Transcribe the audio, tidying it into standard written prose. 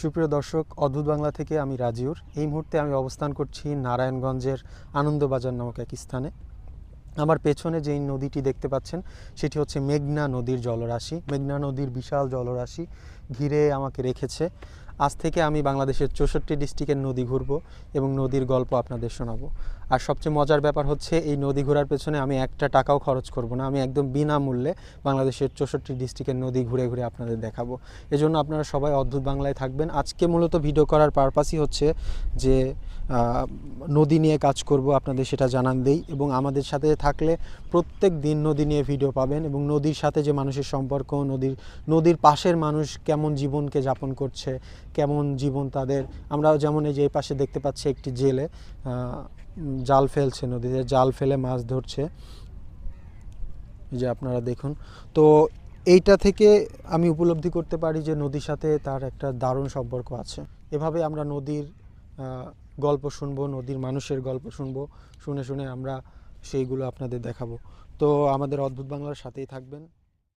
সুপ্রিয় দর্শক, অদ্ভুত বাংলা থেকে আমি রাজিউর। এই মুহূর্তে আমি অবস্থান করছি নারায়ণগঞ্জের আনন্দবাজার নামক এক স্থানে। আমার পেছনে যেই নদীটি দেখতে পাচ্ছেন সেটি হচ্ছে মেঘনা নদীর জলরাশি। মেঘনা নদীর বিশাল জলরাশি ঘিরে আমাকে রেখেছে। আজ থেকে আমি বাংলাদেশের 64 ডিস্ট্রিক্টের নদী ঘুরবো এবং নদীর গল্প আপনাদের শোনাবো। আর সবচেয়ে মজার ব্যাপার হচ্ছে এই নদী ঘোরার পেছনে আমি একটা টাকাও খরচ করব না। আমি একদম বিনামূল্যে বাংলাদেশের 64 ডিস্ট্রিক্টের নদী ঘুরে ঘুরে আপনাদের দেখাবো। এজন্য আপনারা সবাই অদ্ভুত বাংলায় থাকবেন। আজকে মূলত ভিডিও করার পারপাসই হচ্ছে যে নদী নিয়ে কাজ করব, আপনাদের সেটা জানান দেই। এবং আমাদের সাথে থাকলে প্রত্যেক দিন নদী নিয়ে ভিডিও পাবেন এবং নদীর সাথে যে মানুষের সম্পর্ক, নদীর পাশের মানুষ কেমন জীবনকে যাপন করছে, কেমন জীবন তাদের। আমরা যেমন এই যে এই পাশে দেখতে পাচ্ছি একটি জেলে জাল ফেলছে, নদীতে জাল ফেলে মাছ ধরছে, এই যে আপনারা দেখুন। তো এইটা থেকে আমি উপলব্ধি করতে পারি যে নদীর সাথে তার একটা দারুণ সম্পর্ক আছে। এভাবে আমরা নদীর গল্প শুনবো, নদীর মানুষের গল্প শুনবো, শুনে শুনে আমরা সেইগুলো আপনাদের দেখাবো। তো আমাদের অদ্ভুত বাংলার সাথেই থাকবেন।